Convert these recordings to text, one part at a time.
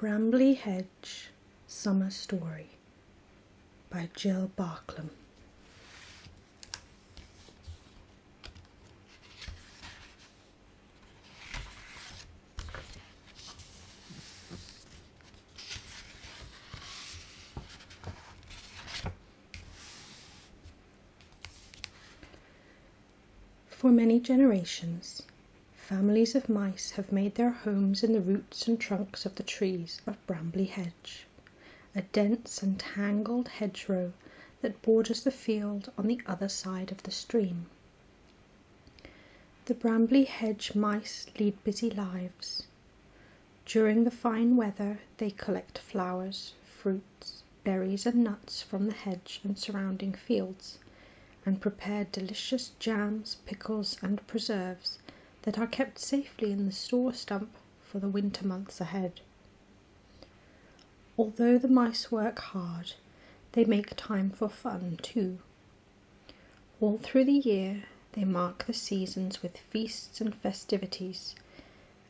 Brambly Hedge, Summer Story by Jill Barklem. For many generations, families of mice have made their homes in the roots and trunks of the trees of Brambly Hedge, a dense and tangled hedgerow that borders the field on the other side of the stream. The Brambly Hedge mice lead busy lives. During the fine weather, they collect flowers, fruits, berries and nuts from the hedge and surrounding fields, and prepare delicious jams, pickles and preserves that are kept safely in the store stump for the winter months ahead. Although the mice work hard, they make time for fun too. All through the year, they mark the seasons with feasts and festivities,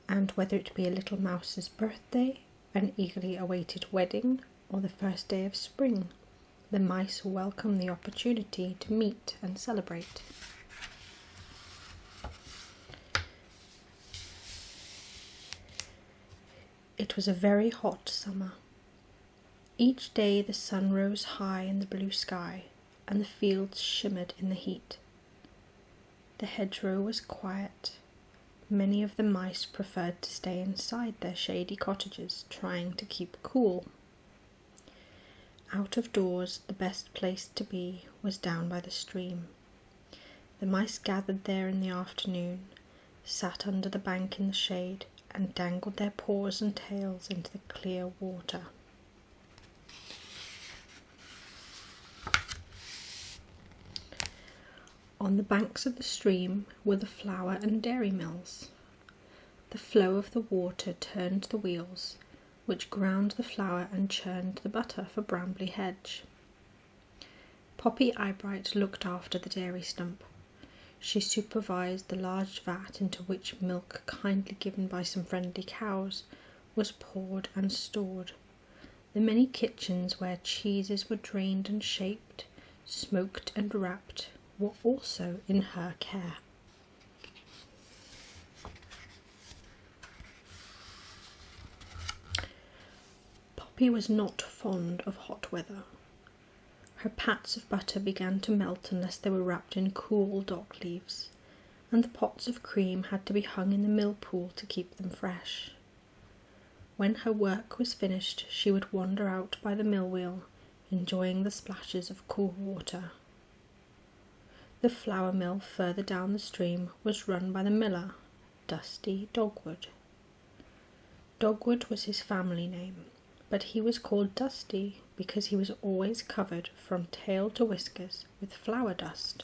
and whether it be a little mouse's birthday, an eagerly awaited wedding, or the first day of spring, the mice welcome the opportunity to meet and celebrate. It was a very hot summer. Each day the sun rose high in the blue sky, and the fields shimmered in the heat. The hedgerow was quiet. Many of the mice preferred to stay inside their shady cottages, trying to keep cool. Out of doors, the best place to be was down by the stream. The mice gathered there in the afternoon, sat under the bank in the shade, and dangled their paws and tails into the clear water. On the banks of the stream were the flour and dairy mills. The flow of the water turned the wheels, which ground the flour and churned the butter for Brambly Hedge. Poppy Eyebright looked after the dairy stump. She supervised the large vat into which milk, kindly given by some friendly cows, was poured and stored. The many kitchens where cheeses were drained and shaped, smoked and wrapped, were also in her care. Poppy was not fond of hot weather. Her pats of butter began to melt unless they were wrapped in cool dock leaves, and the pots of cream had to be hung in the mill pool to keep them fresh. When her work was finished, she would wander out by the mill wheel, enjoying the splashes of cool water. The flour mill further down the stream was run by the miller, Dusty Dogwood. Dogwood was his family name, but he was called Dusty because he was always covered from tail to whiskers with flour dust.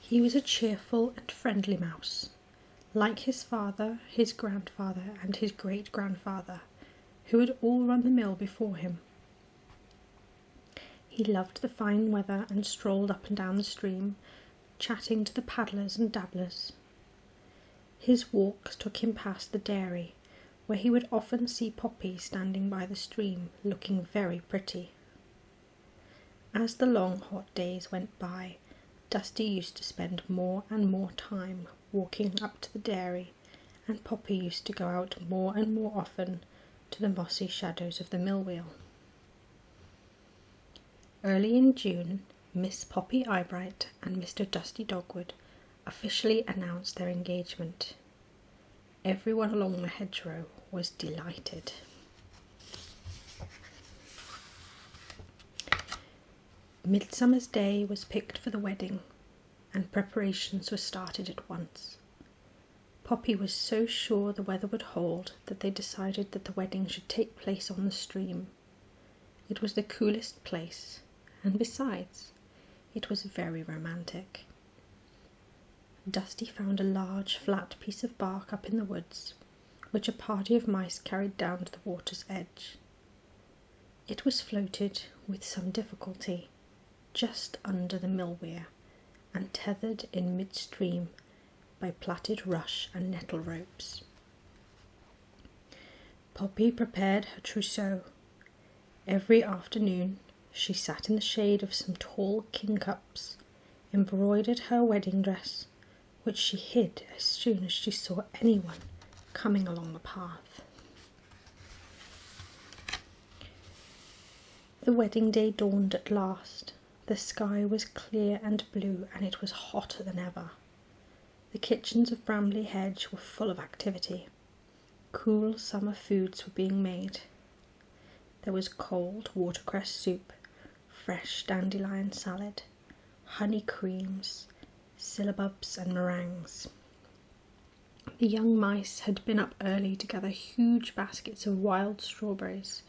He was a cheerful and friendly mouse, like his father, his grandfather, and his great-grandfather, who had all run the mill before him. He loved the fine weather and strolled up and down the stream, chatting to the paddlers and dabblers. His walks took him past the dairy, where he would often see Poppy standing by the stream, looking very pretty. As the long hot days went by, Dusty used to spend more and more time walking up to the dairy, and Poppy used to go out more and more often to the mossy shadows of the mill wheel. Early in June, Miss Poppy Eyebright and Mr. Dusty Dogwood officially announced their engagement. Everyone along the hedgerow was delighted. Midsummer's Day was picked for the wedding, and preparations were started at once. Poppy was so sure the weather would hold that they decided that the wedding should take place on the stream. It was the coolest place, and besides, it was very romantic. Dusty found a large flat piece of bark up in the woods, which a party of mice carried down to the water's edge. It was floated, with some difficulty, just under the mill weir, and tethered in midstream by plaited rush and nettle ropes. Poppy prepared her trousseau. Every afternoon she sat in the shade of some tall kingcups, embroidered her wedding dress, which she hid as soon as she saw anyone coming along the path. The wedding day dawned at last. The sky was clear and blue, and it was hotter than ever. The kitchens of Brambly Hedge were full of activity. Cool summer foods were being made. There was cold watercress soup, fresh dandelion salad, honey creams, syllabubs and meringues. The young mice had been up early to gather huge baskets of wild strawberries.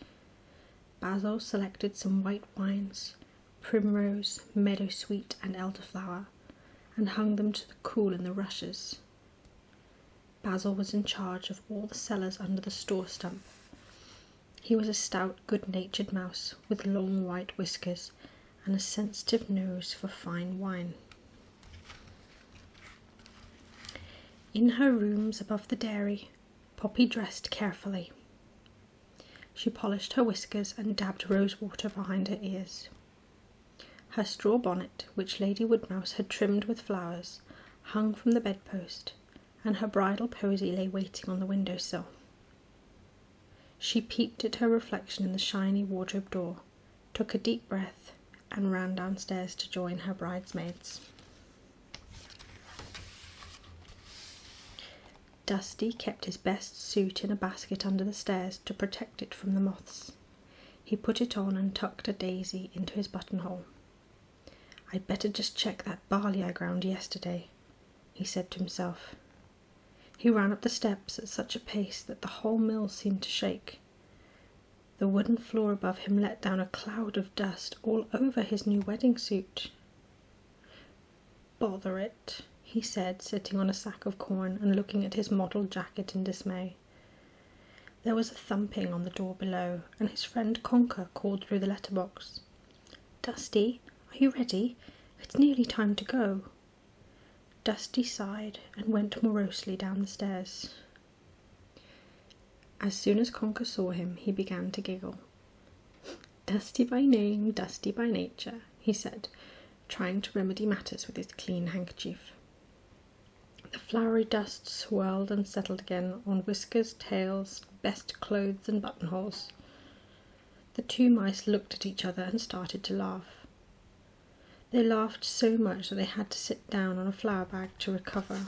Basil selected some white wines, primrose, meadowsweet and elderflower, and hung them to the cool in the rushes. Basil was in charge of all the cellars under the store stump. He was a stout, good-natured mouse with long white whiskers and a sensitive nose for fine wine. In her rooms above the dairy, Poppy dressed carefully. She polished her whiskers and dabbed rosewater behind her ears. Her straw bonnet, which Lady Woodmouse had trimmed with flowers, hung from the bedpost, and her bridal posy lay waiting on the window-sill. She peeped at her reflection in the shiny wardrobe door, took a deep breath, and ran downstairs to join her bridesmaids. Dusty kept his best suit in a basket under the stairs to protect it from the moths. He put it on and tucked a daisy into his buttonhole. "I'd better just check that barley I ground yesterday," he said to himself. He ran up the steps at such a pace that the whole mill seemed to shake. The wooden floor above him let down a cloud of dust all over his new wedding suit. "Bother it," he said, sitting on a sack of corn and looking at his mottled jacket in dismay. There was a thumping on the door below, and his friend Conker called through the letterbox. "Dusty, are you ready? It's nearly time to go." Dusty sighed and went morosely down the stairs. As soon as Conker saw him, he began to giggle. "Dusty by name, dusty by nature," he said, trying to remedy matters with his clean handkerchief. The flowery dust swirled and settled again on whiskers, tails, best clothes and buttonholes. The two mice looked at each other and started to laugh. They laughed so much that they had to sit down on a flour bag to recover.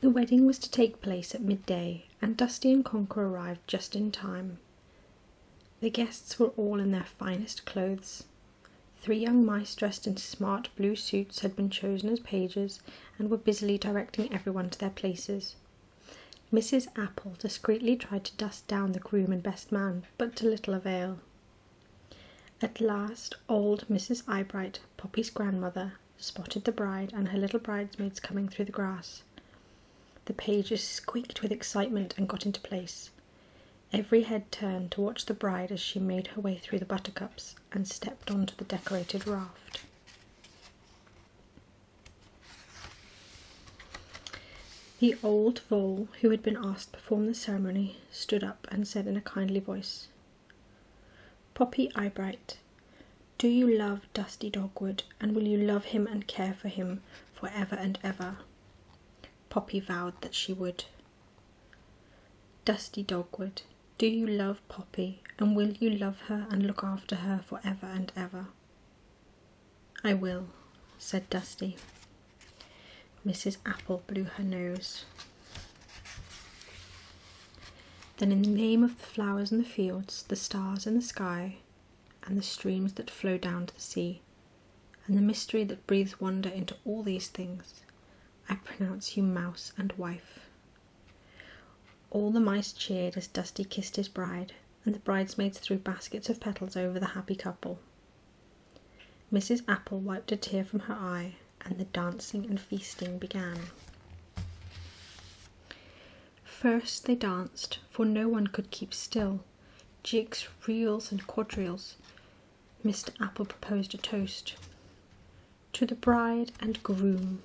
The wedding was to take place at midday, and Dusty and Conker arrived just in time. The guests were all in their finest clothes. 3 young mice dressed in smart blue suits had been chosen as pages and were busily directing everyone to their places. Mrs. Apple discreetly tried to dust down the groom and best man, but to little avail. At last, old Mrs. Eyebright, Poppy's grandmother, spotted the bride and her little bridesmaids coming through the grass. The pages squeaked with excitement and got into place. Every head turned to watch the bride as she made her way through the buttercups and stepped onto the decorated raft. The old vole, who had been asked to perform the ceremony, stood up and said in a kindly voice, "Poppy Eyebright, do you love Dusty Dogwood, and will you love him and care for him for ever and ever?" Poppy vowed that she would. "Dusty Dogwood, do you love Poppy, and will you love her and look after her for ever and ever?" "I will," said Dusty. Mrs. Apple blew her nose. Then, in the name of the flowers in the fields, the stars in the sky, and the streams that flow down to the sea, and the mystery that breathes wonder into all these things, I pronounce you mouse and wife. All the mice cheered as Dusty kissed his bride, and the bridesmaids threw baskets of petals over the happy couple. Mrs. Apple wiped a tear from her eye, and the dancing and feasting began. First they danced, for no one could keep still, jigs, reels, and quadrilles, Mr. Apple proposed a toast. To the bride and groom,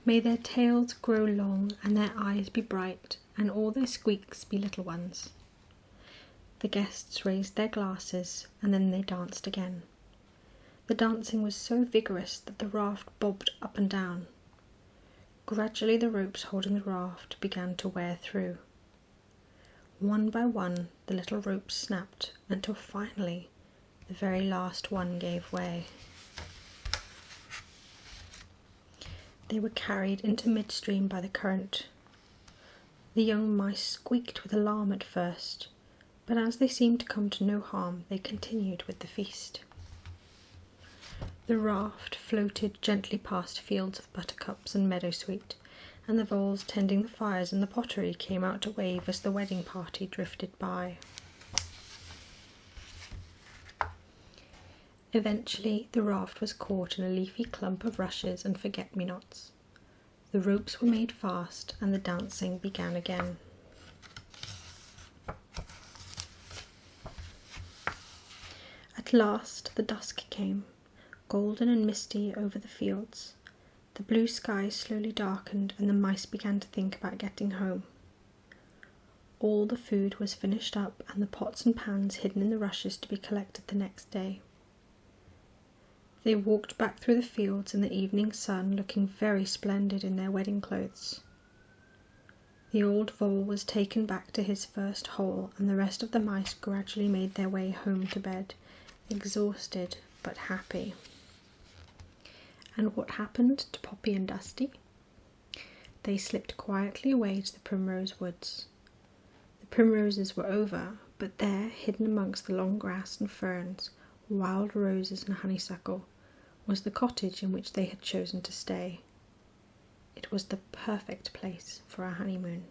may their tails grow long and their eyes be bright and all their squeaks be little ones. The guests raised their glasses and then they danced again. The dancing was so vigorous that the raft bobbed up and down. Gradually the ropes holding the raft began to wear through. One by one the little ropes snapped until finally the very last one gave way. They were carried into midstream by the current. The young mice squeaked with alarm at first, but as they seemed to come to no harm, they continued with the feast. The raft floated gently past fields of buttercups and meadowsweet, and the voles tending the fires in the pottery came out to wave as the wedding party drifted by. Eventually, the raft was caught in a leafy clump of rushes and forget-me-nots. The ropes were made fast, and the dancing began again. At last, the dusk came, golden and misty over the fields. The blue sky slowly darkened, and the mice began to think about getting home. All the food was finished up, and the pots and pans hidden in the rushes to be collected the next day. They walked back through the fields in the evening sun, looking very splendid in their wedding clothes. The old vole was taken back to his first hole, and the rest of the mice gradually made their way home to bed, exhausted but happy. And what happened to Poppy and Dusty? They slipped quietly away to the primrose woods. The primroses were over, but there, hidden amongst the long grass and ferns, wild roses and honeysuckle, was the cottage in which they had chosen to stay. It was the perfect place for a honeymoon.